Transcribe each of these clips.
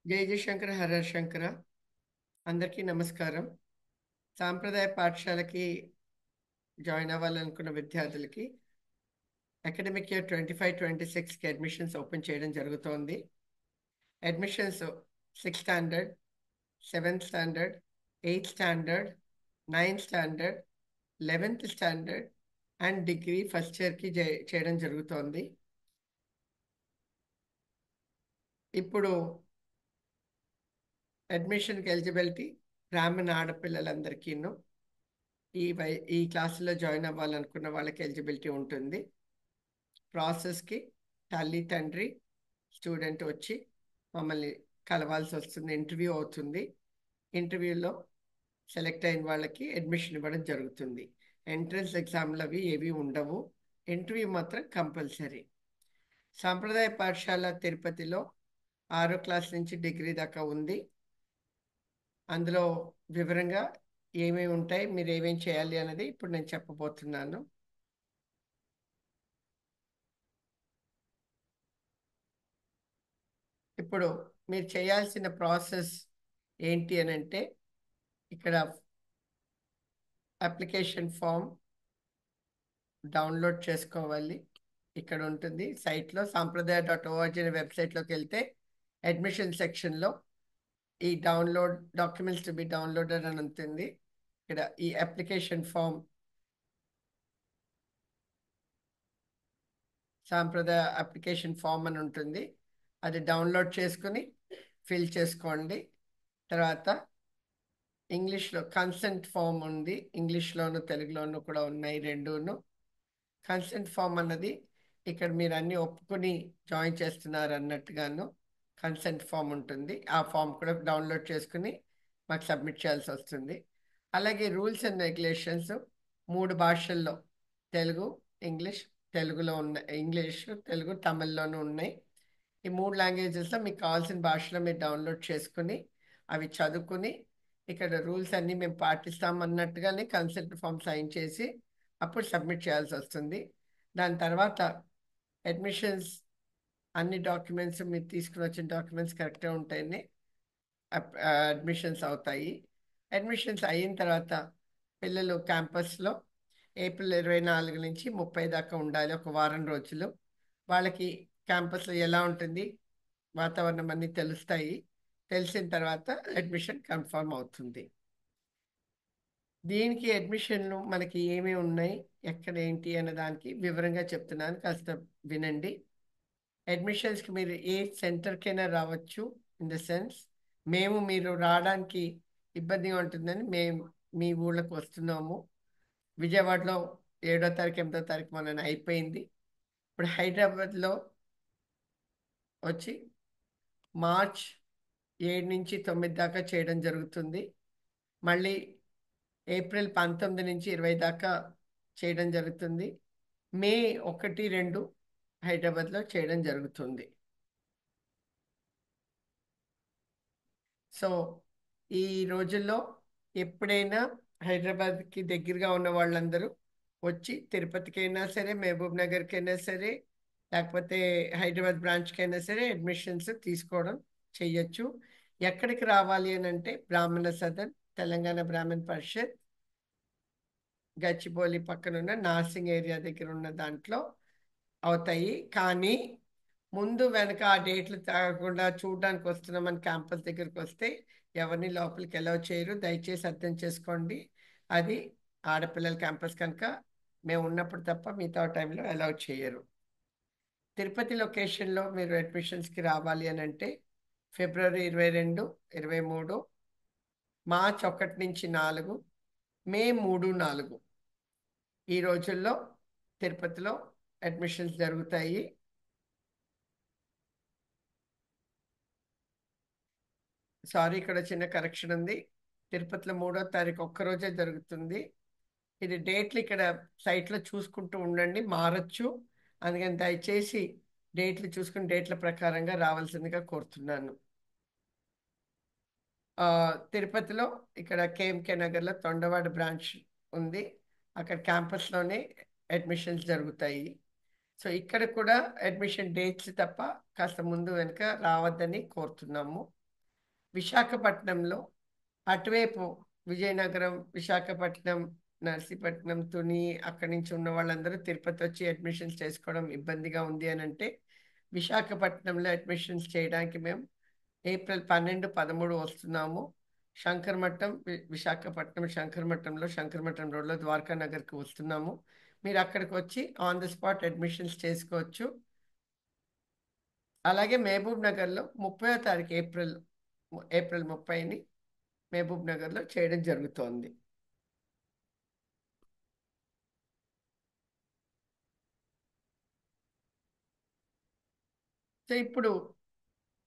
జై జయశంకర హర శంకర. అందరికీ నమస్కారం. సాంప్రదాయ పాఠశాలకి జాయిన్ అవ్వాలనుకున్న విద్యార్థులకి అకాడమిక్ ఇయర్ 25-26కి అడ్మిషన్స్ ఓపెన్ చేయడం జరుగుతోంది. Admissions 6th standard, 7th standard, 8th standard, 9th standard, 11th standard and degree first ఇయర్కి చేయడం జరుగుతోంది. ఇప్పుడు అడ్మిషన్కి ఎలిజిబిలిటీ బ్రాహ్మణ ఆడపిల్లలందరికీను ఈ క్లాసులో జాయిన్ అవ్వాలనుకున్న వాళ్ళకి ఎలిజిబిలిటీ ఉంటుంది. ప్రాసెస్కి తల్లి తండ్రి స్టూడెంట్ వచ్చి మమ్మల్ని కలవాల్సి వస్తుంది. ఇంటర్వ్యూ అవుతుంది. ఇంటర్వ్యూలో సెలెక్ట్ అయిన వాళ్ళకి అడ్మిషన్ ఇవ్వడం జరుగుతుంది. ఎంట్రన్స్ ఎగ్జామ్లు అవి ఏవి ఉండవు. ఇంటర్వ్యూ మాత్రం కంపల్సరీ. సాంప్రదాయ పాఠశాల తిరుపతిలో 6వ క్లాస్ నుంచి డిగ్రీ దాకా ఉంది. అందులో వివరంగా ఏమేమి ఉంటాయి, మీరు ఏమేమి చేయాలి అన్నది ఇప్పుడు నేను చెప్పబోతున్నాను. ఇప్పుడు మీరు చేయాల్సిన ప్రాసెస్ ఏంటి అని అంటే, ఇక్కడ అప్లికేషన్ ఫామ్ డౌన్లోడ్ చేసుకోవాలి. ఇక్కడ ఉంటుంది సైట్లో sampradaya.org అనే వెబ్సైట్లోకి వెళ్తే అడ్మిషన్ సెక్షన్లో ఈ download documents to be downloaded అని ఉంటుంది. ఇక్కడ ఈ అప్లికేషన్ ఫామ్ సాంప్రదాయ అప్లికేషన్ ఫామ్ అని ఉంటుంది. అది డౌన్లోడ్ చేసుకుని ఫిల్ చేసుకోండి. తర్వాత ఇంగ్లీష్లో కన్సెంట్ ఫామ్ ఉంది. ఇంగ్లీష్లోను తెలుగులోను కూడా ఉన్నాయి రెండూను. కన్సెంట్ ఫామ్ అన్నది ఇక్కడ మీరు అన్ని ఒప్పుకొని జాయిన్ చేస్తున్నారు అన్నట్టుగాను కన్సెంట్ ఫామ్ ఉంటుంది. ఆ ఫామ్ కూడా డౌన్లోడ్ చేసుకుని మాకు సబ్మిట్ చేయాల్సి వస్తుంది. అలాగే రూల్స్ అండ్ రెగ్యులేషన్స్ 3 భాషల్లో తెలుగు, ఇంగ్లీష్, తెలుగులో ఉన్నాయి. ఇంగ్లీష్, తెలుగు, తమిళ్లోనూ ఉన్నాయి. ఈ 3 లాంగ్వేజెస్లో మీకు కావాల్సిన భాషలో మీరు డౌన్లోడ్ చేసుకుని అవి చదువుకుని ఇక్కడ రూల్స్ అన్నీ మేము పాటిస్తాం అన్నట్టుగానే కన్సెంట్ ఫామ్ సైన్ చేసి అప్పుడు సబ్మిట్ చేయాల్సి వస్తుంది. దాని తర్వాత అడ్మిషన్స్ అన్ని డాక్యుమెంట్స్ మీరు తీసుకుని వచ్చిన డాక్యుమెంట్స్ కరెక్ట్గా ఉంటాయని అడ్మిషన్స్ అవుతాయి. అడ్మిషన్స్ అయిన తర్వాత పిల్లలు క్యాంపస్లో ఏప్రిల్ 24 నుంచి 30 దాకా ఉండాలి. ఒక వారం రోజులు వాళ్ళకి క్యాంపస్లో ఎలా ఉంటుంది, వాతావరణం అన్నీ తెలుస్తాయి. తెలిసిన తర్వాత అడ్మిషన్ కన్ఫర్మ్ అవుతుంది. దీనికి అడ్మిషన్లు మనకి ఏమేమి ఉన్నాయి, ఎక్కడ ఏంటి అనే దానికి వివరంగా చెప్తున్నాను, కాస్త వినండి. అడ్మిషన్స్కి మీరు ఏ సెంటర్కైనా రావచ్చు. ఇన్ ద సెన్స్ మీరు రావడానికి ఇబ్బందిగా ఉంటుందని మేము మీ ఊళ్ళకి వస్తున్నాము. విజయవాడలో 7వ తారీఖు 8వ తారీఖు మొన్న అయిపోయింది. ఇప్పుడు హైదరాబాద్లో వచ్చి మార్చ్ 7 నుంచి 9 దాకా చేయడం జరుగుతుంది. మళ్ళీ ఏప్రిల్ 19 నుంచి 20 దాకా చేయడం జరుగుతుంది. మే 1, 2 హైదరాబాద్లో చేయడం జరుగుతుంది. సో ఈ రోజుల్లో ఎప్పుడైనా హైదరాబాద్కి దగ్గరగా ఉన్న వాళ్ళందరూ వచ్చి తిరుపతికైనా సరే, మహబూబ్ నగర్కైనా సరే, లేకపోతే హైదరాబాద్ బ్రాంచ్కైనా సరే అడ్మిషన్స్ తీసుకోవడం చెయ్యొచ్చు. ఎక్కడికి రావాలి అని అంటే బ్రాహ్మణ సదన్, తెలంగాణ బ్రాహ్మణ పరిషత్, గచ్చిబౌలి పక్కనున్న నార్సింగ్ ఏరియా దగ్గర ఉన్న దాంట్లో అవుతాయి. కానీ ముందు వెనక ఆ డేట్లు తాగకుండా చూడడానికి వస్తున్నామని క్యాంపస్ దగ్గరికి వస్తే ఎవరిని లోపలికి అలౌ చేయరు. దయచేసి అర్థం చేసుకోండి. అది ఆడపిల్లల క్యాంపస్ కనుక మేము ఉన్నప్పుడు తప్ప మిగతా టైంలో అలౌ చేయరు. తిరుపతి లొకేషన్లో మీరు అడ్మిషన్స్కి రావాలి అని అంటే ఫిబ్రవరి 22, 23, మార్చ్ 1 నుంచి 4, మే 3, 4 ఈ రోజుల్లో తిరుపతిలో అడ్మిషన్స్ జరుగుతాయి. సారీ, ఇక్కడ చిన్న కరెక్షన్ ఉంది. తిరుపతిలో 3వ తారీఖు ఒక్కరోజే జరుగుతుంది. ఇది డేట్లు ఇక్కడ సైట్లో చూసుకుంటూ ఉండండి, మారచ్చు. అందుకని దయచేసి డేట్లు చూసుకుని డేట్ల ప్రకారంగా రావాల్సిందిగా కోరుతున్నాను. తిరుపతిలో ఇక్కడ కేఎంకే నగర్లో తొండవాడ బ్రాంచ్ ఉంది. అక్కడ క్యాంపస్లోనే అడ్మిషన్స్ జరుగుతాయి. సో ఇక్కడ కూడా అడ్మిషన్ డేట్స్ తప్ప కాస్త ముందు వెనుక రావద్దని కోరుతున్నాము. విశాఖపట్నంలో అటువైపు విజయనగరం, విశాఖపట్నం, నర్సీపట్నం, తుని అక్కడి నుంచి ఉన్న వాళ్ళందరూ తిరుపతి వచ్చి అడ్మిషన్స్ చేసుకోవడం ఇబ్బందిగా ఉంది అని అంటే విశాఖపట్నంలో అడ్మిషన్స్ చేయడానికి మేము ఏప్రిల్ 12, 13 వస్తున్నాము. శంకరమఠం, విశాఖపట్నం శంకరమఠంలో శంకరమఠం రోడ్లో ద్వారకా నగర్కి వస్తున్నాము. మీరు అక్కడికి వచ్చి ఆన్ ద స్పాట్ అడ్మిషన్స్ చేసుకోవచ్చు. అలాగే మహబూబ్ నగర్లో 30వ తారీఖు ఏప్రిల్ 30ని మహబూబ్ నగర్లో చేయడం జరుగుతోంది. సో ఇప్పుడు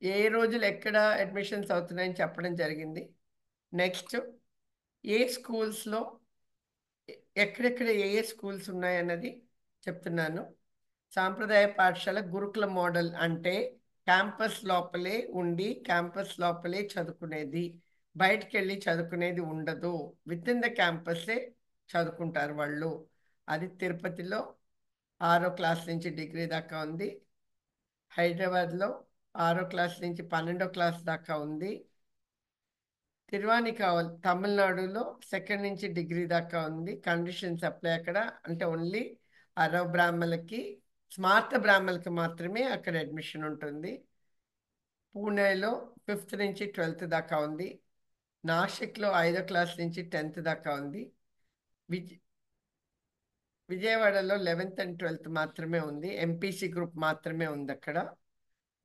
ఏ రోజులు ఎక్కడ అడ్మిషన్స్ అవుతున్నాయని చెప్పడం జరిగింది. నెక్స్ట్ ఏ స్కూల్స్లో ఎక్కడెక్కడ ఏ స్కూల్స్ ఉన్నాయన్నది చెప్తున్నాను. సాంప్రదాయ పాఠశాల గురుకుల మోడల్ అంటే క్యాంపస్ లోపలే ఉండి క్యాంపస్ లోపలే చదువుకునేది, బయటికి వెళ్ళి చదువుకునేది ఉండదు. విత్ ఇన్ ద క్యాంపస్సే చదువుకుంటారు వాళ్ళు. అది తిరుపతిలో 6వ క్లాస్ నుంచి డిగ్రీ దాకా ఉంది. హైదరాబాద్లో 6వ క్లాస్ నుంచి 12వ క్లాస్ దాకా ఉంది. తిరువానికావల్ తమిళనాడులో 2nd నుంచి డిగ్రీ దాకా ఉంది. కండిషన్స్ అప్లై అక్కడ. అంటే ఓన్లీ అరవ బ్రాహ్మణులకి, స్మార్త బ్రాహ్మణులకి మాత్రమే అక్కడ అడ్మిషన్ ఉంటుంది. పూణేలో 5th నుంచి 12th దాకా ఉంది. నాసిక్లో 5వ క్లాస్ నుంచి 10th దాకా ఉంది. విజయవాడలో 11th and 12th మాత్రమే ఉంది. ఎంపీసీ గ్రూప్ మాత్రమే ఉంది అక్కడ.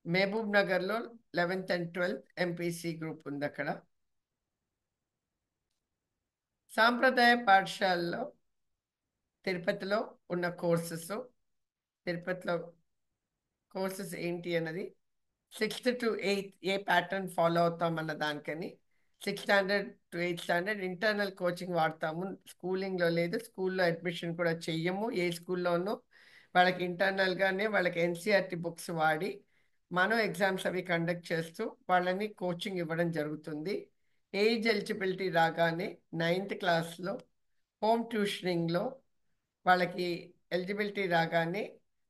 మహబూబ్ నగర్లో 11th and 12th MPC group ఉంది అక్కడ. సాంప్రదాయ పాఠశాలలో తిరుపతిలో ఉన్న తిరుపతిలో కోర్సెస్ ఏంటి అన్నది 6th to 8th ఏ ప్యాటర్న్ ఫాలో అవుతామన్న దానికని 6th standard to 8th standard internal coaching వాడతాము. స్కూలింగ్లో లేదు, స్కూల్లో అడ్మిషన్ కూడా చెయ్యము. ఏ స్కూల్లోనూ వాళ్ళకి ఇంటర్నల్గానే వాళ్ళకి ఎన్సీఆర్టీ బుక్స్ వాడి మనం ఎగ్జామ్స్ అవి కండక్ట్ చేస్తూ వాళ్ళని కోచింగ్ ఇవ్వడం జరుగుతుంది. ఏజ్ ఎలిజిబిలిటీ రాగానే 9th క్లాస్లో హోమ్ ట్యూషనింగ్లో వాళ్ళకి ఎలిజిబిలిటీ రాగానే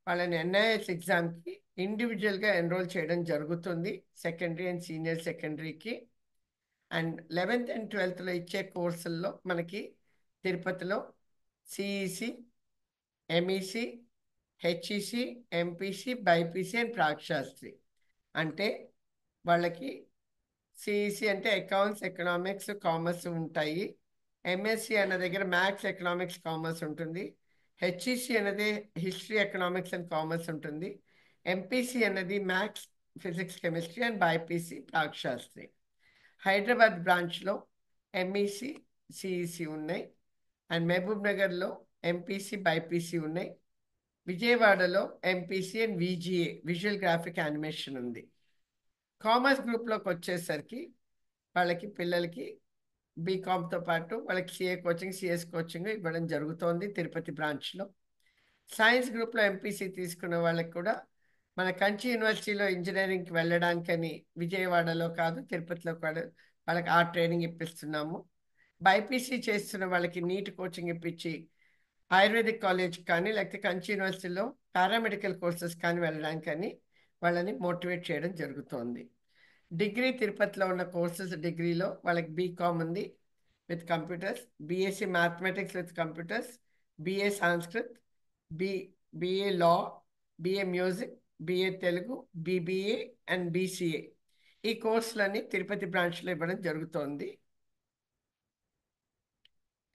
వాళ్ళని ఎన్ఐఎస్ ఎగ్జామ్కి ఇండివిజువల్గా ఎన్రోల్ చేయడం జరుగుతుంది. సెకండరీ అండ్ సీనియర్ సెకండరీకి. అండ్ 11th and 12thలో ఇచ్చే కోర్సుల్లో మనకి తిరుపతిలో CEC, MEC, HEC, MPC, BiPC and Prakshastri. అంటే వాళ్ళకి సిఈసి అంటే అకౌంట్స్, ఎకనామిక్స్, కామర్స్ ఉంటాయి. ఎంఎస్సి అన్న దగ్గర మ్యాథ్స్, ఎకనామిక్స్, కామర్స్ ఉంటుంది. హెచ్ఈసి అనేది హిస్టరీ, ఎకనామిక్స్ అండ్ కామర్స్ ఉంటుంది. ఎంపీసీ అనేది maths, physics, chemistry and BiPC, Prakshastri. Hyderabad బ్రాంచ్లో ఎంఈసి, సిఈసి ఉన్నాయి. అండ్ మహబూబ్ నగర్లో ఎంపీసీ, బైపీసీ ఉన్నాయి. విజయవాడలో MPC and VGA, visual graphic animation ఉంది. కామర్స్ గ్రూప్లోకి వచ్చేసరికి వాళ్ళకి పిల్లలకి బీకామ్తో పాటు వాళ్ళకి సిఏ కోచింగ్, సిఎస్ కోచింగ్ ఇవ్వడం జరుగుతోంది తిరుపతి బ్రాంచ్లో. సైన్స్ గ్రూప్లో ఎంపీసీ తీసుకున్న వాళ్ళకి కూడా మన కంచి యూనివర్సిటీలో ఇంజనీరింగ్కి వెళ్ళడానికని విజయవాడలో కాదు తిరుపతిలో కూడా వాళ్ళకి ఆ ట్రైనింగ్ ఇప్పిస్తున్నాము. బైపీసీ చేస్తున్న వాళ్ళకి నీట్ కోచింగ్ ఇప్పించి ఆయుర్వేదిక్ కాలేజ్ కానీ లేకపోతే కంచి యూనివర్సిటీలో పారామెడికల్ కోర్సెస్ కానీ వెళ్ళడానికని వాళ్ళని మోటివేట్ చేయడం జరుగుతోంది. డిగ్రీ తిరుపతిలో ఉన్న కోర్సెస్ డిగ్రీలో వాళ్ళకి బీకామ్ ఉంది with computers, BSc mathematics with computers, BA Sanskrit, BA law, BA music, BA Telugu, BBA and BCA. ఈ కోర్సులన్నీ తిరుపతి బ్రాంచ్లో ఇవ్వడం జరుగుతోంది.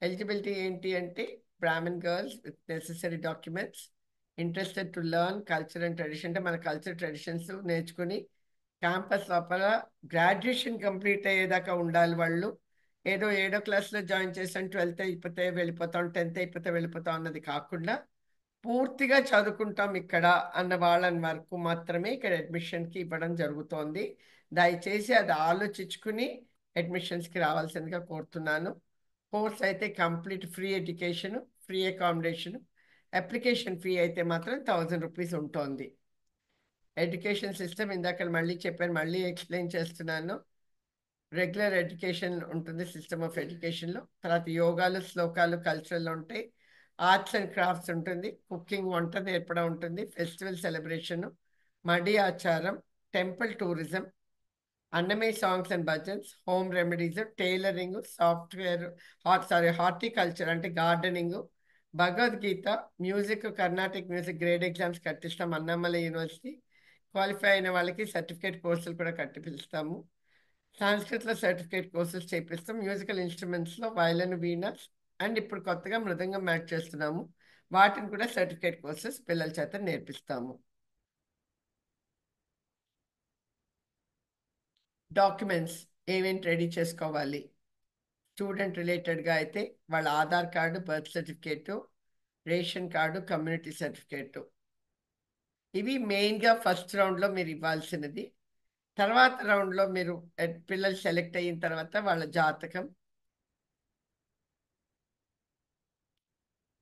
ఎలిజిబిలిటీ ఏంటి అంటే Brahmin girls with necessary documents, interested to learn culture and tradition, అంటే మన కల్చర్ ట్రెడిషన్స్ నేర్చుకుని క్యాంపస్ లోపల గ్రాడ్యుయేషన్ కంప్లీట్ అయ్యేదాకా ఉండాలి వాళ్ళు. ఏదో 7వ క్లాస్లో జాయిన్ చేసాం, 12th అయిపోతే వెళ్ళిపోతాం, 10th అయిపోతే వెళ్ళిపోతాం అన్నది కాకుండా పూర్తిగా చదువుకుంటాం ఇక్కడ అన్న వాళ్ళని వరకు మాత్రమే ఇక్కడ అడ్మిషన్కి ఇవ్వడం జరుగుతోంది. దయచేసి అది ఆలోచించుకుని అడ్మిషన్స్కి రావాల్సిందిగా కోరుతున్నాను. కోర్స్ అయితే complete free education, free accommodation. Application fee అయితే మాత్రం 1000 రూపీస్ ఉంటుంది. ఎడ్యుకేషన్ సిస్టమ్ ఇందాక మళ్ళీ చెప్పాను, మళ్ళీ ఎక్స్ప్లెయిన్ చేస్తున్నాను. రెగ్యులర్ ఎడ్యుకేషన్ ఉంటుంది సిస్టమ్ ఆఫ్ ఎడ్యుకేషన్లో. తర్వాత యోగాలు, శ్లోకాలు, కల్చరల్లో ఉంటాయి. ఆర్ట్స్ అండ్ క్రాఫ్ట్స్ ఉంటుంది. కుకింగ్, వంట నేర్పడం ఉంటుంది. ఫెస్టివల్ సెలబ్రేషన్, మడి ఆచారం, టెంపుల్ టూరిజం, అన్నమే songs and bhajans, home remedies, tailoring, software, horticulture అంటే gardening, Bhagavad Gita, music, Carnatic music grade exams కట్టిస్తాం అన్నమలై యూనివర్సిటీ. క్వాలిఫై అయిన వాళ్ళకి సర్టిఫికేట్ కోర్సులు కూడా కట్టిపిస్తాము. సాంస్కృతిలో సర్టిఫికేట్ కోర్సెస్ చేపిస్తాం. మ్యూజికల్ ఇన్స్ట్రుమెంట్స్లో వయలిన్, వీణస్ అండ్ ఇప్పుడు కొత్తగా మృదంగం మ్యాచ్ చేస్తున్నాము. వాటిని కూడా సర్టిఫికేట్ కోర్సెస్ పిల్లల చేత నేర్పిస్తాము. డాక్యుమెంట్స్ ఏమేంటి రెడీ చేసుకోవాలి? స్టూడెంట్ రిలేటెడ్గా అయితే వాళ్ళ Aadhaar card, birth certificate, ration card, community certificate, ఇవి మెయిన్గా ఫస్ట్ రౌండ్లో మీరు ఇవ్వాల్సినది. తర్వాత రౌండ్లో మీరు పిల్లలు సెలెక్ట్ అయిన తర్వాత వాళ్ళ జాతకం,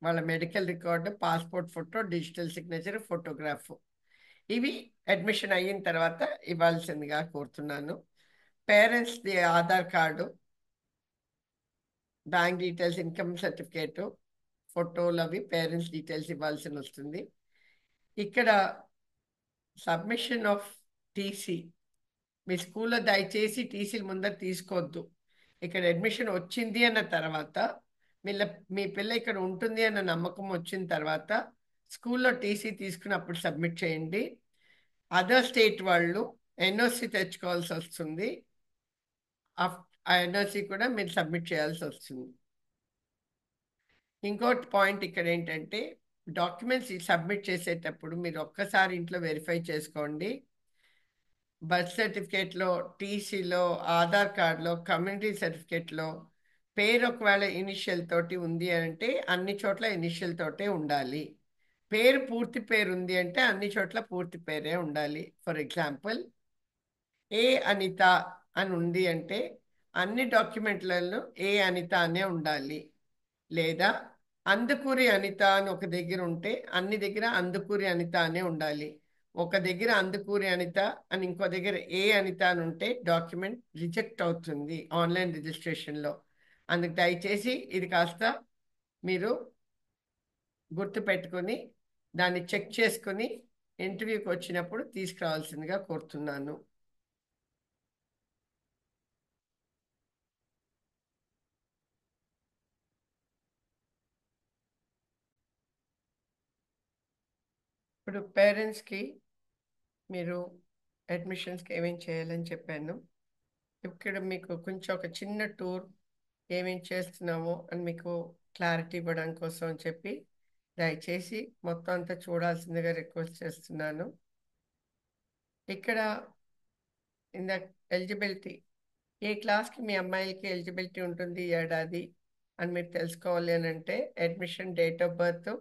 వాళ్ళ medical record, passport photo, digital signature, photograph, ఇవి అడ్మిషన్ అయిన తర్వాత ఇవ్వాల్సిందిగా కోరుతున్నాను. పేరెంట్స్ది Aadhaar card, bank details, income certificate, ఫోటోలు, అవి పేరెంట్స్ డీటెయిల్స్ ఇవ్వాల్సి వస్తుంది. ఇక్కడ సబ్మిషన్ ఆఫ్ టీసీ, మీ స్కూల్లో దయచేసి టీసీలు ముందర తీసుకోవద్దు. ఇక్కడ అడ్మిషన్ వచ్చింది అన్న తర్వాత మీ పిల్ల ఇక్కడ ఉంటుంది అన్న నమ్మకం వచ్చిన తర్వాత స్కూల్లో టీసీ తీసుకుని అప్పుడు సబ్మిట్ చేయండి. అదర్ స్టేట్ వాళ్ళు ఎన్ఓసి తెచ్చుకోవాల్సి వస్తుంది. ఆ ఎన్ఓసి కూడా మీరు సబ్మిట్ చేయాల్సి వస్తుంది. ఇంకోటి పాయింట్ ఇక్కడ ఏంటంటే డాక్యుమెంట్స్ సబ్మిట్ చేసేటప్పుడు మీరు ఒక్కసారి ఇంట్లో వెరిఫై చేసుకోండి. బర్త్ సర్టిఫికేట్లో, టీసీలో, ఆధార్ కార్డులో, కమ్యూనిటీ సర్టిఫికేట్లో పేరు ఒకవేళ ఇనిషియల్ తోటి ఉంది అంటే అన్ని చోట్ల ఇనిషియల్ తోటే ఉండాలి. పేరు పూర్తి పేరు ఉంది అంటే అన్ని చోట్ల పూర్తి పేరే ఉండాలి. ఫర్ ఎగ్జాంపుల్ ఏ అనిత అని ఉంది అంటే అన్ని డాక్యుమెంట్లలో ఏ అనిత అనే ఉండాలి. లేదా అందుకూరి అనిత అని ఒక దగ్గర ఉంటే అన్ని దగ్గర అందుకూరి అనిత అనే ఉండాలి. ఒక దగ్గర అందుకూరి అనిత అని ఇంకో దగ్గర ఏ అనిత అని ఉంటే డాక్యుమెంట్ రిజెక్ట్ అవుతుంది ఆన్లైన్ రిజిస్ట్రేషన్లో. అందుకు దయచేసి ఇది కాస్త మీరు గుర్తుపెట్టుకొని దాన్ని చెక్ చేసుకుని ఇంటర్వ్యూకి వచ్చినప్పుడు తీసుకురావాల్సిందిగా కోరుతున్నాను. ఇప్పుడు పేరెంట్స్కి మీరు అడ్మిషన్స్కి ఏమేం చేయాలని చెప్పాను. ఇక్కడ మీకు కొంచెం ఒక చిన్న టూర్ ఏమేం చేస్తున్నామో అని మీకు క్లారిటీ ఇవ్వడం కోసం అని చెప్పి దయచేసి మొత్తం అంతా చూడాల్సిందిగా రిక్వెస్ట్ చేస్తున్నాను. ఇక్కడ ఇంద ఎలిజిబిలిటీ, ఏ క్లాస్కి మీ అమ్మాయిలకి ఎలిజిబిలిటీ ఉంటుంది ఈ ఏడాది అని మీరు తెలుసుకోవాలి అని అంటే అడ్మిషన్ డేట్ ఆఫ్ బర్త్,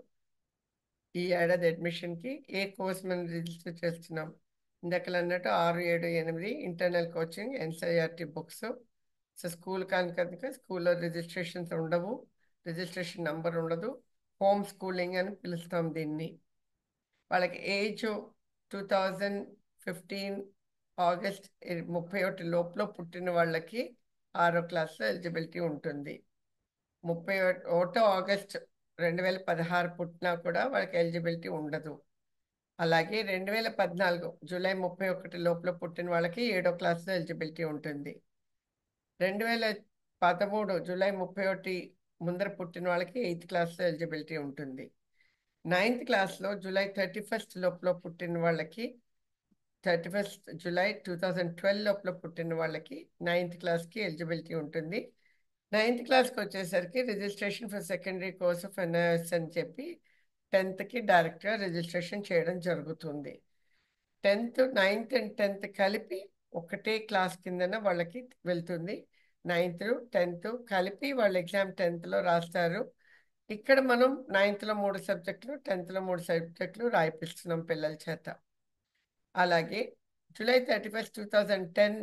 ఈ ఏడాది అడ్మిషన్కి ఏ కోర్స్ మనం రిజిస్టర్ చేస్తున్నాం, ఇందాక అన్నట్టు 6, 7, 8 internal coaching, NCERT books. So school కనుక స్కూల్లో రిజిస్ట్రేషన్స్ ఉండవు, రిజిస్ట్రేషన్ నంబర్ ఉండదు, హోమ్ స్కూలింగ్ అని పిలుస్తాం దీన్ని. వాళ్ళకి ఏజ్ 2015 ఆగస్ట్ 31 లోపల పుట్టిన వాళ్ళకి 6వ క్లాస్లో ఎలిజిబిలిటీ ఉంటుంది. 31 ఆగస్ట్ 2016 పుట్టినా కూడా వాళ్ళకి ఎలిజిబిలిటీ ఉండదు. అలాగే 2014 జూలై 31 లోపల పుట్టిన వాళ్ళకి 7వ క్లాస్లో ఎలిజిబిలిటీ ఉంటుంది. 2013 జూలై 31 ముందర పుట్టిన వాళ్ళకి 8th క్లాస్లో ఎలిజిబిలిటీ ఉంటుంది. 9th క్లాస్లో జూలై 31 లోపల పుట్టిన వాళ్ళకి 31 జూలై 2012 లోపల పుట్టిన వాళ్ళకి 9th క్లాస్కి ఎలిజిబిలిటీ ఉంటుంది. 9th క్లాస్కి వచ్చేసరికి registration for secondary course of NIS అని చెప్పి 10th డైరెక్ట్గా రిజిస్ట్రేషన్ చేయడం జరుగుతుంది. 10th, 9th అండ్ 10th కలిపి ఒకటే క్లాస్ కిందన వాళ్ళకి వెళ్తుంది. 9th, 10th కలిపి వాళ్ళు ఎగ్జామ్ 10thలో రాస్తారు. ఇక్కడ మనం 9thలో 3 సబ్జెక్టులు, 10thలో 3 సబ్జెక్టులు రాయిపిస్తున్నాం పిల్లల చేత. అలాగే జూలై 31, 2010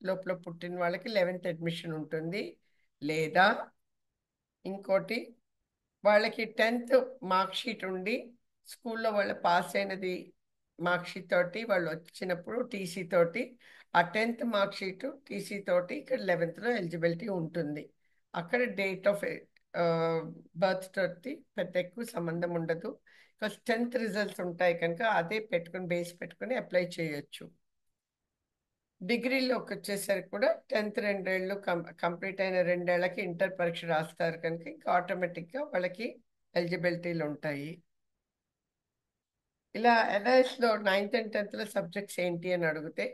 లోపల పుట్టిన వాళ్ళకి 11th అడ్మిషన్ ఉంటుంది. లేదా ఇంకోటి వాళ్ళకి 10th మార్క్ షీట్ ఉండి స్కూల్లో వాళ్ళు పాస్ అయినది మార్క్ షీట్ తోటి వాళ్ళు వచ్చినప్పుడు టీసీ తోటి ఆ 10th మార్క్ షీట్ టీసీ తోటి ఇక్కడ 11thలో ఎలిజిబిలిటీ ఉంటుంది. అక్కడ డేట్ ఆఫ్ బర్త్ తోటి పెద్ద ఎక్కువ సంబంధం ఉండదు. బికాస్ 10th రిజల్ట్స్ ఉంటాయి కనుక అదే పెట్టుకుని బేస్ పెట్టుకుని అప్లై చేయొచ్చు. డిగ్రీలోకి వచ్చేసరికి కూడా 10th 2 ఏళ్ళు కంప్లీట్ అయిన 2 ఏళ్ళకి ఇంటర్ పరీక్ష రాస్తారు కనుక ఇంకా ఆటోమేటిక్గా వాళ్ళకి ఎలిజిబిలిటీలు ఉంటాయి. ఇలా ఎన్ఐఎస్లో 9th and 10th సబ్జెక్ట్స్ ఏంటి అని అడిగితే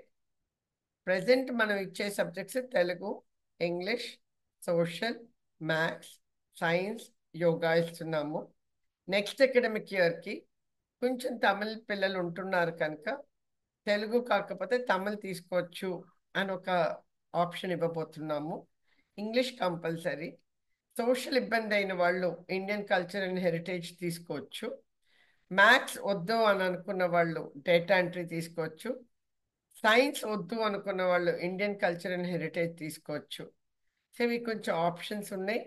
ప్రజెంట్ మనం ఇచ్చే subjects Telugu, English, social, maths, science, yoga ఇస్తున్నాము. నెక్స్ట్ అకాడమిక్ ఇయర్కి కొంచెం తమిళ పిల్లలు ఉంటున్నారు కనుక తెలుగు కాకపోతే తమిళ్ తీసుకోవచ్చు అని ఒక ఆప్షన్ ఇవ్వబోతున్నాము. English compulsory. సోషల్ ఇబ్బంది అయిన వాళ్ళు ఇండియన్ కల్చర్ అండ్ హెరిటేజ్ తీసుకోవచ్చు. మ్యాథ్స్ వద్దు అని అనుకున్న వాళ్ళు డేటా ఎంట్రీ తీసుకోవచ్చు. సైన్స్ వద్దు అనుకున్న వాళ్ళు ఇండియన్ కల్చర్ అండ్ హెరిటేజ్ తీసుకోవచ్చు. సో ఇవి కొంచెం ఆప్షన్స్ ఉన్నాయి.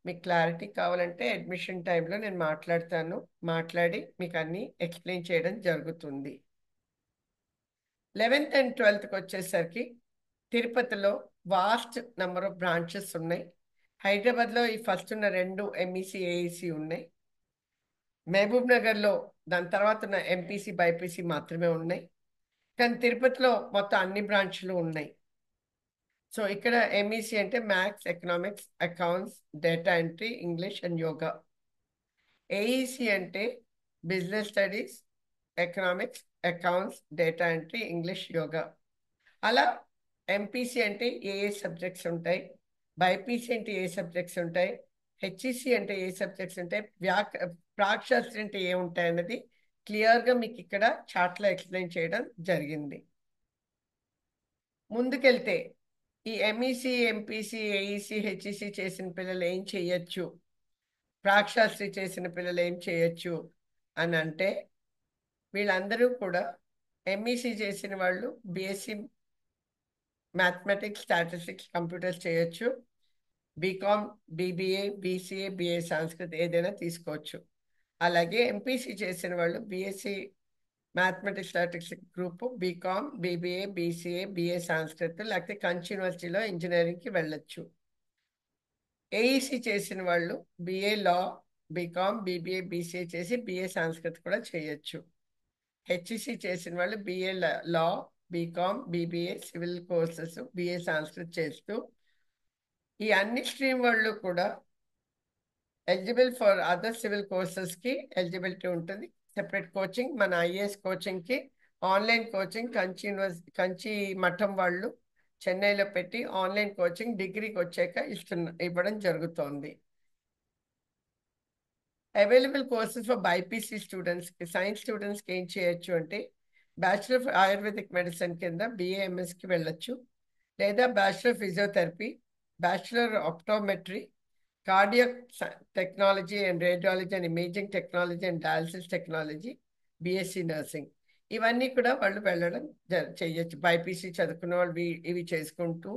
మీకు క్లారిటీ కావాలంటే అడ్మిషన్ టైంలో నేను మాట్లాడి మీకు అన్నీ ఎక్స్ప్లెయిన్ చేయడం జరుగుతుంది. 11th and 12th వచ్చేసరికి తిరుపతిలో వాస్ట్ నెంబర్ ఆఫ్ బ్రాంచెస్ ఉన్నాయి. హైదరాబాద్లో ఈ ఫస్ట్ ఉన్న 2 ఎంఈసి, ఏఈసి ఉన్నాయి. మహబూబ్ నగర్లో దాని తర్వాత ఉన్న ఎంపీసీ, బైపీసీ మాత్రమే ఉన్నాయి. కానీ తిరుపతిలో మొత్తం అన్ని బ్రాంచ్లు ఉన్నాయి. సో ఇక్కడ ఎంఈసి అంటే maths, economics, accounts, data entry, English and yoga. AEC అంటే business studies, economics, accounts, data entry, English, yoga. అలా ఎంపీసీ అంటే ఏ సబ్జెక్ట్స్ ఉంటాయి, బైపీసీ అంటే ఏ సబ్జెక్ట్స్ ఉంటాయి, హెచ్ఈసి అంటే ఏ సబ్జెక్ట్స్ ఉంటాయి, ప్రాక్శాస్త్రి అంటే ఏ ఉంటాయి అన్నది క్లియర్గా మీకు ఇక్కడ చార్ట్లో ఎక్స్ప్లెయిన్ చేయడం జరిగింది. ముందుకెళ్తే ఈ ఎంఈసి, ఎంపీసీ, ఏఈసి, హెచ్ఈసి చేసిన పిల్లలు ఏం చేయొచ్చు, ప్రాక్శాస్త్రి చేసిన పిల్లలు ఏం చేయొచ్చు అని అంటే వీళ్ళందరూ కూడా ఎంఈసి చేసిన వాళ్ళు బీఎస్సీ మ్యాథమెటిక్స్, స్టాటిస్టిక్స్, కంప్యూటర్స్ చేయొచ్చు. BCom, BBA, BCA, BA Sanskrit ఏదైనా తీసుకోవచ్చు. అలాగే ఎంపీసీ చేసిన వాళ్ళు BSc mathematics, statistics group, BCom, BBA, BCA, BA Sanskrit, లేకపోతే కంచి యూనివర్సిటీలో ఇంజనీరింగ్కి వెళ్ళొచ్చు. ఏఈసి చేసిన వాళ్ళు BA law, BCom, BBA, BCA చేసి బీఏ సంస్కృత్ కూడా చేయొచ్చు. హెచ్ఈసి చేసిన వాళ్ళు BA law, BCom, BBA, civil courses, BA Sanskrit చేస్తూ ఈ అన్ని స్ట్రీమ్ వాళ్ళు కూడా ఎలిజిబుల్ ఫర్ అదర్ సివిల్ కోర్సెస్కి ఎలిజిబిలిటీ ఉంటుంది. సెపరేట్ కోచింగ్, మన ఐఏఎస్ కోచింగ్కి ఆన్లైన్ కోచింగ్ కంచి మఠం వాళ్ళు చెన్నైలో పెట్టి ఆన్లైన్ కోచింగ్ డిగ్రీకి వచ్చాక ఇవ్వడం జరుగుతోంది. అవైలబుల్ కోర్సెస్ ఫర్ బైపీసీ స్టూడెంట్స్కి, సైన్స్ స్టూడెంట్స్కి ఏం చేయొచ్చు అంటే బ్యాచిలర్ ఆఫ్ ఆయుర్వేదిక్ మెడిసిన్ కింద బిఏఎంఎస్కి వెళ్ళొచ్చు, లేదా bachelor physiotherapy, bachelor optometry, cardiac technology and radiology and imaging technology and dialysis technology, BSc nursing. ఇవన్నీ కూడా వాళ్ళు వెళ్ళడం చెయ్యొచ్చు. బైపీసీ చదువుకున్న వాళ్ళు ఇవి చేసుకుంటూ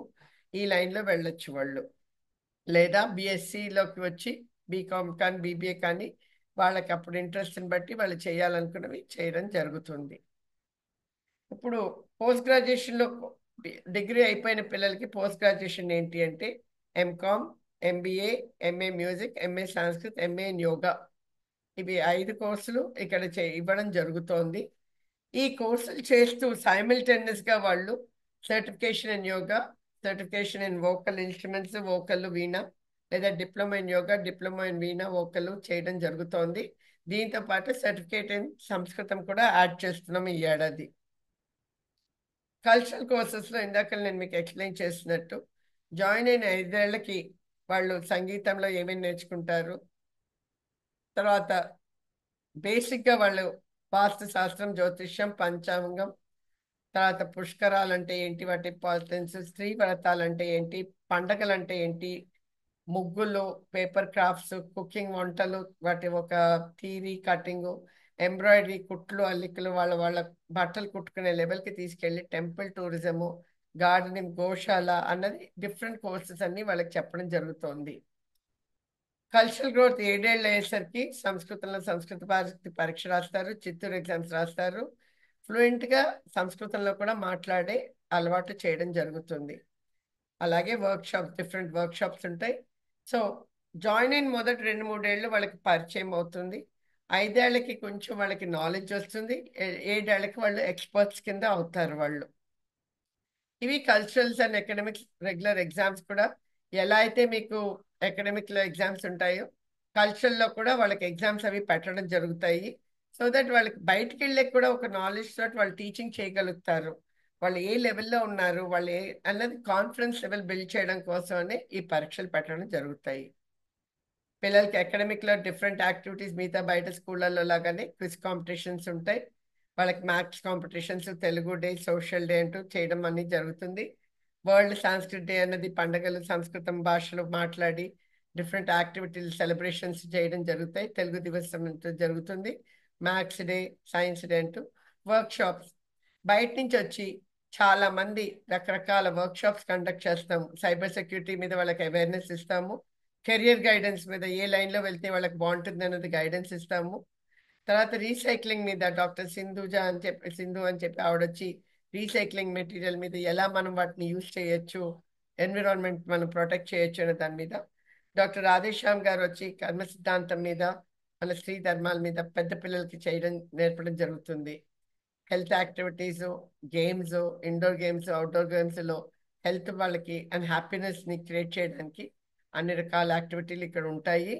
ఈ లైన్లో వెళ్ళొచ్చు వాళ్ళు. లేదా బీఎస్సీలోకి వచ్చి బీకామ్ కానీ బీబీఏ కానీ వాళ్ళకి అప్పుడు ఇంట్రెస్ట్ని బట్టి వాళ్ళు చేయాలనుకున్నవి చేయడం జరుగుతుంది. ఇప్పుడు పోస్ట్ గ్రాడ్యుయేషన్లో డిగ్రీ అయిపోయిన పిల్లలకి పోస్ట్ గ్రాడ్యుయేషన్ ఏంటి అంటే MCom, MBA, MA music, MA Sanskrit, MA yoga, ఇవి 5 కోర్సులు ఇక్కడ ఇవ్వడం జరుగుతోంది. ఈ కోర్సులు చేస్తూ సైమిల్టేనియస్గా వాళ్ళు certification in yoga, certification in vocal instruments, vocal, veena, లేదా diploma in yoga, diploma in veena, vocal చేయడం జరుగుతోంది. దీంతో పాటు సర్టిఫికేట్ ఇన్ సంస్కృతం కూడా యాడ్ చేస్తున్నాం ఈ ఏడాది. కల్చరల్ కోర్సెస్లో ఇందాక నేను మీకు ఎక్స్ప్లెయిన్ చేసినట్టు జాయిన్ అయిన 5 ఏళ్లకి వాళ్ళు సంగీతంలో ఏమేమి నేర్చుకుంటారు, తర్వాత బేసిక్గా వాళ్ళు వాస్తు శాస్త్రం, జ్యోతిష్యం, పంచాంగం, తర్వాత పుష్కరాలు అంటే ఏంటి, వాటి ఇంపార్టెన్స్, స్త్రీ వ్రతాలు అంటే ఏంటి, పండగలు అంటే ఏంటి, ముగ్గులు, పేపర్ క్రాఫ్ట్స్, కుకింగ్, వంటలు, వాటి ఒక థీరీ, కటింగు, ఎంబ్రాయిడరీ, కుట్లు, అల్లికలు, వాళ్ళ బట్టలు కుట్టుకునే లెవెల్కి తీసుకెళ్ళి టెంపుల్ టూరిజము, గార్డెనింగ్, గోశాల అన్నది డిఫరెంట్ కోర్సెస్ అన్ని వాళ్ళకి చెప్పడం జరుగుతోంది. కల్చరల్ గ్రోత్ 7 ఏళ్ళు అయ్యేసరికి సంస్కృతంలో సంస్కృత భారతి పరీక్ష రాస్తారు, చిత్తూరు ఎగ్జామ్స్ రాస్తారు. ఫ్లూయెంట్గా సంస్కృతంలో కూడా మాట్లాడే అలవాటు చేయడం జరుగుతుంది. అలాగే డిఫరెంట్ వర్క్షాప్స్ ఉంటాయి. సో జాయిన్ అయిన మొదటి 2-3 ఏళ్ళు వాళ్ళకి పరిచయం అవుతుంది. 5 ఏళ్ళకి కొంచెం వాళ్ళకి నాలెడ్జ్ వస్తుంది. 7 ఏళ్ళకి వాళ్ళు ఎక్స్పర్ట్స్ కింద అవుతారు వాళ్ళు. ఇవి culturals and academics regular exams కూడా ఎలా అయితే మీకు అకాడమిక్లో ఎగ్జామ్స్ ఉంటాయో కల్చరల్లో కూడా వాళ్ళకి ఎగ్జామ్స్ అవి పెట్టడం జరుగుతాయి. సో దట్ వాళ్ళకి బయటికి వెళ్ళే కూడా ఒక నాలెడ్జ్ తోటి వాళ్ళు టీచింగ్ చేయగలుగుతారు. వాళ్ళు ఏ లెవెల్లో ఉన్నారు, వాళ్ళు అన్నది కాన్ఫిడెన్స్ లెవెల్ బిల్డ్ చేయడం కోసమనే ఈ పరీక్షలు పెట్టడం జరుగుతాయి. పిల్లలకి అకాడమిక్లో డిఫరెంట్ యాక్టివిటీస్ మిగతా బయట స్కూళ్ళల్లో లాగానే క్విజ్ కాంపిటీషన్స్ ఉంటాయి. వాళ్ళకి maths competitions, Telugu day, social day అంటూ చేయడం అనేది జరుగుతుంది. వరల్డ్ సాంస్క్రిట్ డే అన్నది పండుగలు సంస్కృతం భాషలో మాట్లాడి డిఫరెంట్ యాక్టివిటీలు సెలబ్రేషన్స్ చేయడం జరుగుతాయి. తెలుగు దివసం అంటూ జరుగుతుంది. మ్యాథ్స్ డే, సైన్స్ డే అంటూ వర్క్ షాప్స్ బయట నుంచి వచ్చి చాలా మంది రకరకాల వర్క్ షాప్స్ కండక్ట్ చేస్తాము. సైబర్ సెక్యూరిటీ మీద వాళ్ళకి అవేర్నెస్ ఇస్తాము. కెరియర్ గైడెన్స్ మీద ఏ లైన్లో వెళ్తే వాళ్ళకి బాగుంటుంది అన్నది గైడెన్స్ ఇస్తాము. తర్వాత రీసైక్లింగ్ మీద డాక్టర్ సింధు అని చెప్పి ఆవిడొచ్చి రీసైక్లింగ్ మెటీరియల్ మీద ఎలా మనం వాటిని యూజ్ చేయొచ్చు, ఎన్విరాన్మెంట్ మనం ప్రొటెక్ట్ చేయొచ్చు అనే దాని మీద. డాక్టర్ రాధేశ్యామ్ గారు వచ్చి కర్మ సిద్ధాంతం మీద, మన స్త్రీ ధర్మాల మీద పెద్ద పిల్లలకి నేర్పడం జరుగుతుంది. Health activities, games, indoor games, outdoor గేమ్స్లో హెల్త్ వాళ్ళకి అండ్ హ్యాపీనెస్ని క్రియేట్ చేయడానికి అన్ని రకాల యాక్టివిటీలు ఇక్కడ ఉంటాయి.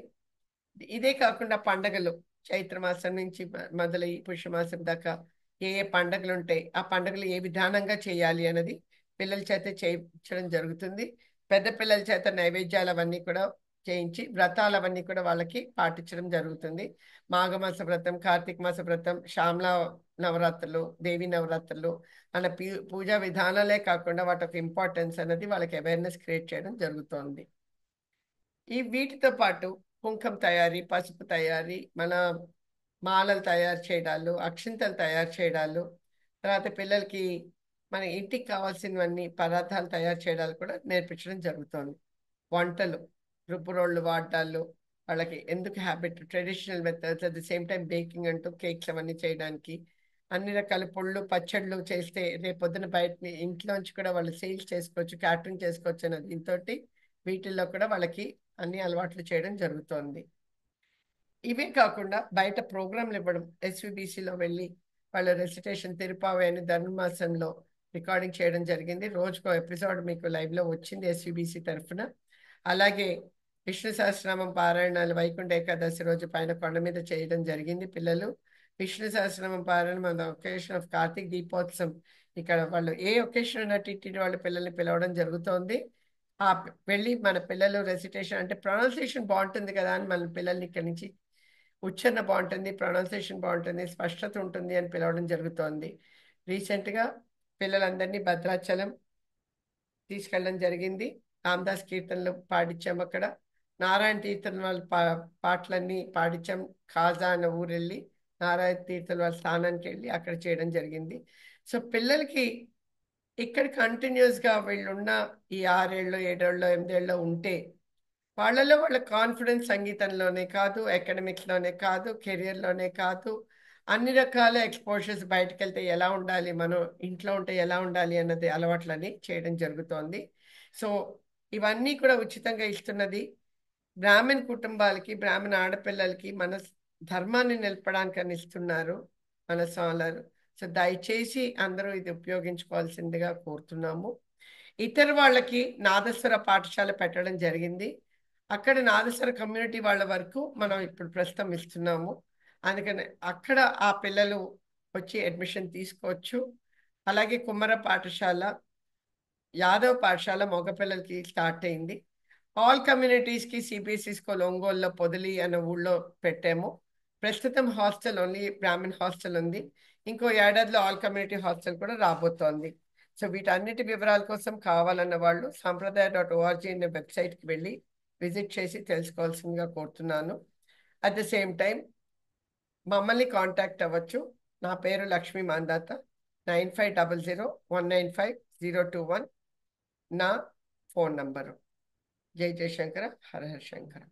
ఇదే కాకుండా పండగలు చైత్ర మాసం నుంచి మొదలై పుష్యమాసం దాకా ఏ ఏ పండగలు ఉంటాయి, ఆ పండగలు ఏ విధానంగా చేయాలి అన్నది పిల్లల చేత చేయించడం జరుగుతుంది. పెద్ద పిల్లల చేత నైవేద్యాలు అవన్నీ కూడా చేయించి వ్రతాలు అవన్నీ కూడా వాళ్ళకి పాటించడం జరుగుతుంది. మాఘమాస వ్రతం, కార్తీక మాస వ్రతం, శ్యామల నవరాత్రులు, దేవి నవరాత్రులు అన్న పూజా విధానాలే కాకుండా వాటి యొక్క ఇంపార్టెన్స్ అనేది వాళ్ళకి అవేర్నెస్ క్రియేట్ చేయడం జరుగుతుంది. వీటితో పాటు కుంకుమ తయారీ, పసుపు తయారీ, మన మాలలు తయారు చేయడాలు, అక్షింతలు తయారు చేయడాలు, తర్వాత పిల్లలకి మన ఇంటికి కావాల్సినవన్నీ పదార్థాలు తయారు చేయడాలు కూడా నేర్పించడం జరుగుతుంది. వంటలు, రుబ్బురోళ్ళు వాడడాలు, వాళ్ళకి ఎందుకు habit, traditional methods, at the same time baking అంటూ కేక్స్ అవన్నీ చేయడానికి, అన్ని రకాల పొళ్ళు పచ్చళ్ళు చేస్తే రేపొద్దున బయట ఇంట్లోంచి కూడా వాళ్ళు సేల్స్ చేసుకోవచ్చు, క్యాటరింగ్ చేసుకోవచ్చు అన్నది దీంతో వీటిల్లో కూడా వాళ్ళకి అన్ని అలవాట్లు చేయడం జరుగుతోంది. ఇవే కాకుండా బయట ప్రోగ్రాంలు ఇవ్వడం, ఎస్విబిసిలో వెళ్ళి వాళ్ళ రెసిటేషన్ తిరుపావై అని ధనుర్మాసంలో రికార్డింగ్ చేయడం జరిగింది. రోజుకో ఎపిసోడ్ మీకు లైవ్లో వచ్చింది ఎస్విబిసి తరఫున. అలాగే విష్ణు సహస్రనామం పారాయణాలు వైకుంఠ ఏకాదశి రోజు పైన కొండ మీద చేయడం జరిగింది. పిల్లలు విష్ణు సహస్రనామం పారాయణం on the occasion of Karthik Deepotsavam, ఇక్కడ వాళ్ళు ఏ ఒకేషన్ ఉన్న టీటీ వాళ్ళ పిల్లల్ని పిలవడం జరుగుతోంది. వెళ్ళి మన పిల్లలు రెసిటేషన్ అంటే ప్రొనౌన్సియేషన్ బాగుంటుంది కదా అని మన పిల్లల్ని ఇక్కడి నుంచి ఉచ్చారణ బాగుంటుంది, ప్రొనౌన్సియేషన్ బాగుంటుంది, స్పష్టత ఉంటుంది అని పిలవడం జరుగుతోంది. రీసెంట్గా పిల్లలందరినీ భద్రాచలం తీసుకెళ్ళడం జరిగింది. రామదాస్ కీర్తనలు పాడించాం అక్కడ. నారాయణ తీర్థం వాళ్ళ పాటలన్నీ పాడించాం. ఖాజా అన్న ఊరు వెళ్ళి నారాయణ తీర్థం వాళ్ళ స్థానానికి వెళ్ళి అక్కడ చేయడం జరిగింది. సో పిల్లలకి ఇక్కడ కంటిన్యూస్గా వీళ్ళున్న ఈ 6 ఏళ్ళు 7 ఏళ్ళు 8 ఏళ్ళు ఉంటే వాళ్ళలో వాళ్ళ కాన్ఫిడెన్స్ సంగీతంలోనే కాదు, అకాడమిక్స్లోనే కాదు, కెరియర్లోనే కాదు, అన్ని రకాల ఎక్స్పోజర్స్ బయటకు వెళ్తే ఎలా ఉండాలి, మనం ఇంట్లో ఉంటే ఎలా ఉండాలి అన్నది అలవాట్లని చేయడం జరుగుతోంది. సో ఇవన్నీ కూడా ఉచితంగా ఇస్తున్నది బ్రాహ్మణ్ కుటుంబాలకి, బ్రాహ్మణ ఆడపిల్లలకి మన ధర్మాన్ని నిలపడానికి ఇస్తున్నారు మన స్వాములు. సో దయచేసి అందరూ ఇది ఉపయోగించుకోవాల్సిందిగా కోరుతున్నాము. ఇతర వాళ్ళకి నాదస్వర పాఠశాల పెట్టడం జరిగింది. అక్కడ నాదస్వర కమ్యూనిటీ వాళ్ళ వరకు మనం ఇప్పుడు ప్రస్తుతం ఇస్తున్నాము. అందుకని అక్కడ ఆ పిల్లలు వచ్చి అడ్మిషన్ తీసుకోవచ్చు. అలాగే కుమ్మర పాఠశాల, యాదవ్ పాఠశాల మగపిల్లలకి స్టార్ట్ అయింది. ఆల్ కమ్యూనిటీస్కి సిబిఎస్ఈ స్కూల్ ఒంగోలులో పొదిలి అనే ఊళ్ళో పెట్టాము. ప్రస్తుతం హాస్టల్ ఓన్లీ బ్రాహ్మణ్ హాస్టల్ ఉంది. ఇంకో ఏడాదిలో ఆల్ కమ్యూనిటీ హాస్టల్ కూడా రాబోతోంది. సో వీటన్నిటి వివరాల కోసం కావాలన్న వాళ్ళు సంప్రదాయ.org అనే వెబ్సైట్కి వెళ్ళి విజిట్ చేసి తెలుసుకోవాల్సిందిగా కోరుతున్నాను. అట్ ద సేమ్ టైం మమ్మల్ని కాంటాక్ట్ అవ్వచ్చు. నా పేరు లక్ష్మీ మాందాత. 9500195021 నా ఫోన్ నంబరు. జై జయశంకర, హర హర శంకర.